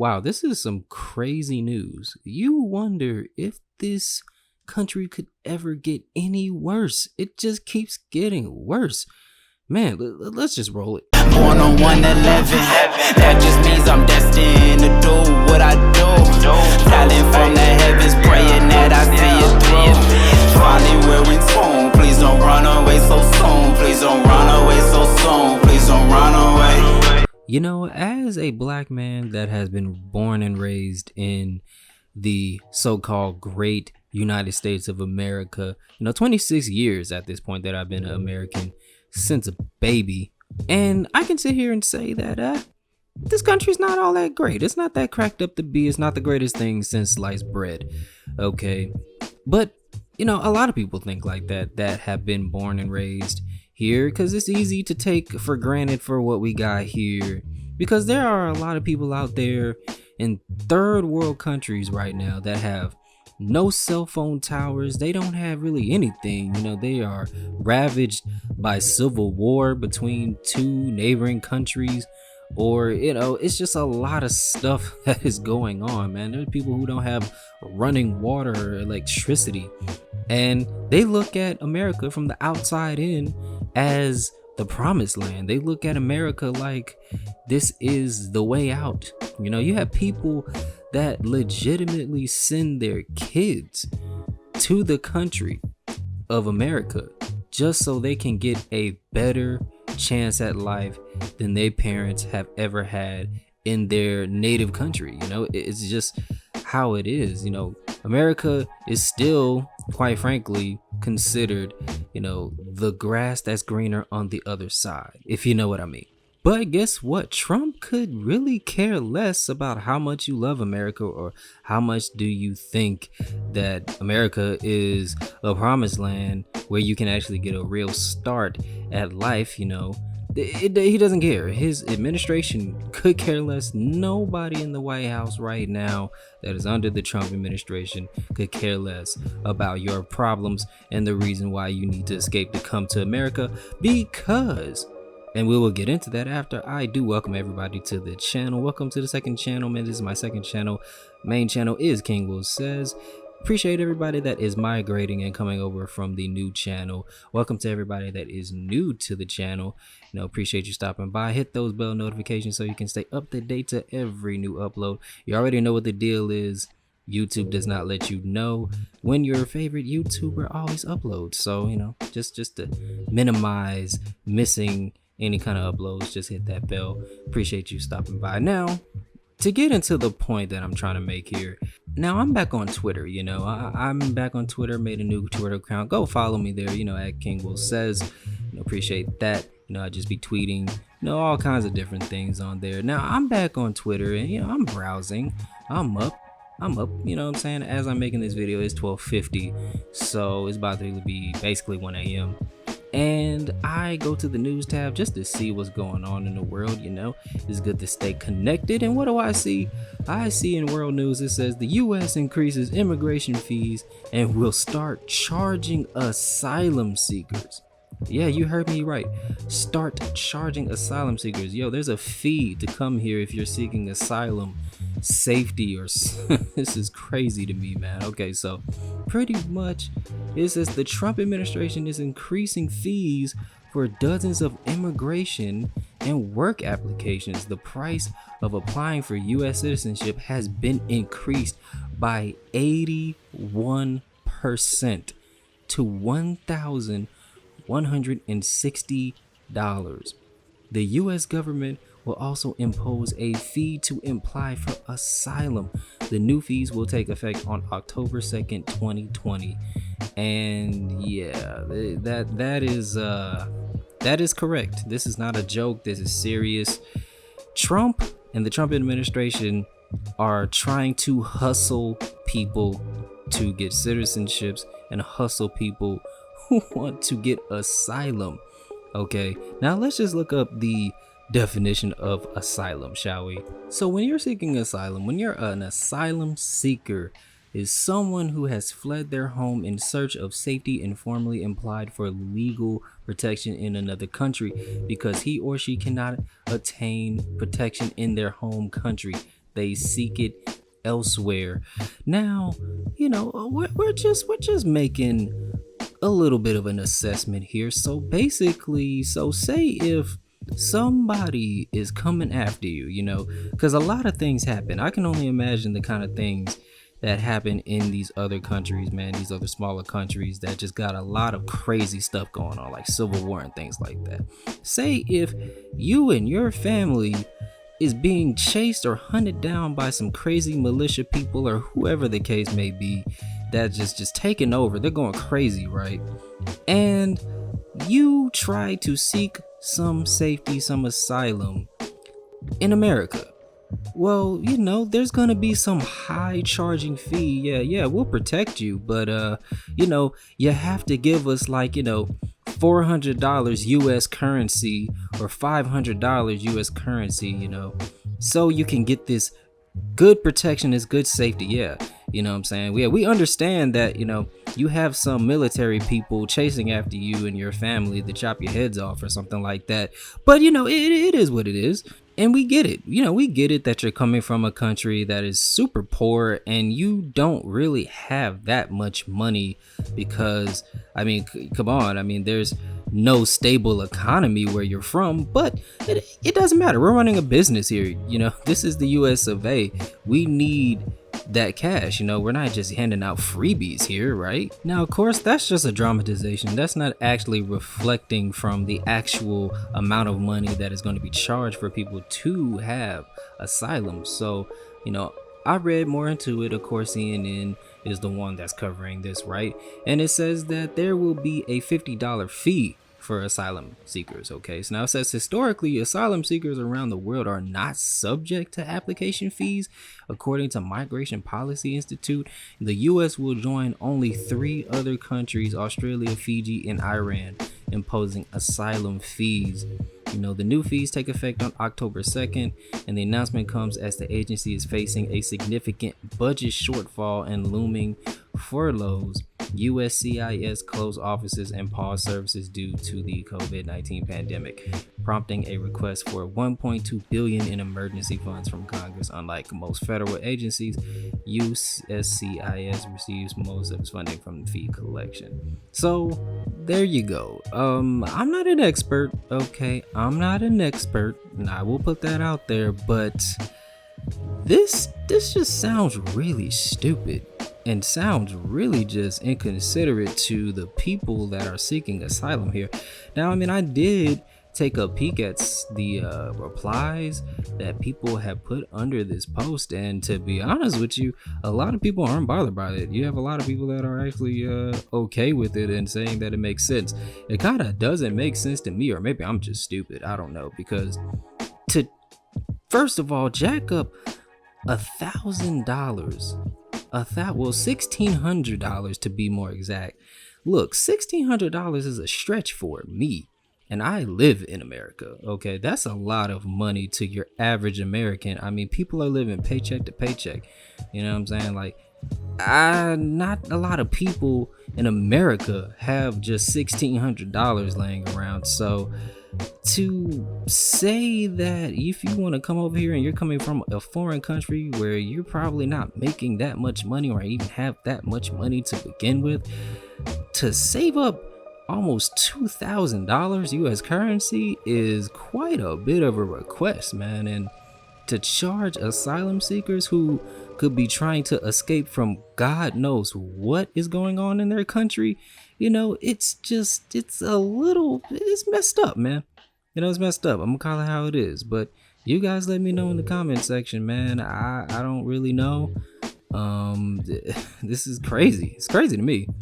Wow, this is some crazy news. You wonder if this country could ever get any worse. It just keeps getting worse. Man, let's just roll it. Born on 111, that just means I'm destined to do what I do. Talent from the heavens, praying that I see it through. Finally wearing tune, please don't run away so soon. Please don't run away so soon. Please don't run away. You know, as a black man that has been born and raised in the so-called great United States of America, 26 years at this point that I've been an American since a baby, and I can sit here and say that this country's not all that great. It's not that cracked up to be. It's not the greatest thing since sliced bread, okay? But a lot of people think like that have been born and raised here, because it's easy to take for granted for what we got here, because there are a lot of people out there in third world countries right now that have no cell phone towers. They don't have really anything. They are ravaged by civil war between two neighboring countries, or it's just a lot of stuff that is going on, man. There's people who don't have running water or electricity, and they look at America from the outside in as the promised land. They look at America like this is the way out. You have people that legitimately send their kids to the country of America just so they can get a better chance at life than their parents have ever had in their native country. It's just how it is. America is still, quite frankly, considered, the grass that's greener on the other side, if you know what I mean. But guess what? Trump could really care less about how much you love America, or how much do you think that America is a promised land where you can actually get a real start at life. He doesn't care. His administration could care less. Nobody in the White House right now that is under the Trump administration could care less about your problems and the reason why you need to escape to come to America, because, and we will get into that after I do welcome everybody to the channel. Welcome to the second channel, man. This is my second channel. Main channel is King Will Says. Appreciate everybody that is migrating and coming over from the new channel. Welcome to everybody that is new to the channel. Appreciate you stopping by. Hit those bell notifications so you can stay up to date to every new upload. You already know what the deal is. YouTube does not let you know when your favorite YouTuber always uploads. So, just to minimize missing any kind of uploads, just hit that bell. Appreciate you stopping by. Now, to get into the point that I'm trying to make here, now I'm back on Twitter. I'm back on Twitter, made a new Twitter account. Go follow me there, at King Will Says. Appreciate that. I just be tweeting, all kinds of different things on there. Now I'm back on Twitter, and I'm browsing. I'm up, what I'm saying? As I'm making this video, it's 12:50, so it's about to be basically 1 a.m. and I go to the news tab just to see what's going on in the world. It's good to stay connected. And what do I see? I see in world news, it says the US increases immigration fees and will start charging asylum seekers. Yeah, you heard me right. Start charging asylum seekers. Yo, there's a fee to come here if you're seeking asylum, safety, or this is crazy to me, man. Okay, so pretty much it says the Trump administration is increasing fees for dozens of immigration and work applications. The price of applying for US citizenship has been increased by 81% to $1,160. The US government will also impose a fee to apply for asylum. The new fees will take effect on October 2nd, 2020. And yeah, that is correct. This is not a joke. This is serious. Trump and the Trump administration are trying to hustle people to get citizenships and hustle people who want to get asylum. Okay, now let's just look up the definition of asylum, shall we? So when you're seeking asylum, when you're an asylum seeker, is someone who has fled their home in search of safety and formally applied for legal protection in another country because he or she cannot attain protection in their home country. they seek it elsewhere. Now, we're just making a little bit of an assessment here. So basically, so say if somebody is coming after you, because a lot of things happen. I can only imagine the kind of things that happen in these other countries, man, these other smaller countries that just got a lot of crazy stuff going on, like civil war and things like that. Say if you and your family is being chased or hunted down by some crazy militia people or whoever the case may be, that just taking over, they're going crazy, right? And you try to seek some safety, some asylum in America. Well, there's gonna be some high charging fee. Yeah, we'll protect you, but you have to give us like, $400 US currency or $500 US currency, so you can get this good protection, is good safety. Yeah, you know what I'm saying? Yeah, we understand that, you have some military people chasing after you and your family to chop your heads off or something like that. But, it is what it is. And we get it. We get it that you're coming from a country that is super poor and you don't really have that much money because, come on. There's no stable economy where you're from, but it doesn't matter. We're running a business here. This is the US of A. We need that cash. We're not just handing out freebies here, right? Now, of course, that's just a dramatization. That's not actually reflecting from the actual amount of money that is going to be charged for people to have asylum. So, I read more into it. Of course, CNN is the one that's covering this, right? And it says that there will be a $50 fee for asylum seekers. Okay, so now it says historically asylum seekers around the world are not subject to application fees. According to Migration Policy Institute, the US will join only 3 other countries, Australia, Fiji, and Iran, imposing asylum fees. The new fees take effect on October 2nd, and the announcement comes as the agency is facing a significant budget shortfall and looming furloughs. USCIS closed offices and paused services due to the COVID-19 pandemic, prompting a request for $1.2 billion in emergency funds from Congress. Unlike most federal agencies, USCIS receives most of its funding from the fee collection. So there you go. I'm not an expert, okay? I'm not an expert, and I will put that out there, but this just sounds really stupid and sounds really just inconsiderate to the people that are seeking asylum here. Now, I did take a peek at the replies that people have put under this post, and to be honest with you, a lot of people aren't bothered by it. You have a lot of people that are actually okay with it and saying that it makes sense. It kind of doesn't make sense to me, or maybe I'm just stupid, I don't know, because to first of all jack up $1,000, $1,600 to be more exact. Look, $1,600 is a stretch for me, and I live in America. Okay, that's a lot of money to your average American. People are living paycheck to paycheck. You know what I'm saying? Like, not a lot of people in America have just $1,600 laying around. So to say that if you want to come over here and you're coming from a foreign country where you're probably not making that much money or even have that much money to begin with, to save up almost $2,000 US currency is quite a bit of a request, man. And to charge asylum seekers who could be trying to escape from God knows what is going on in their country, it's messed up, man. It's messed up. I'm gonna call it how it is. But you guys let me know in the comment section, man. I don't really know. This is crazy. It's crazy to me.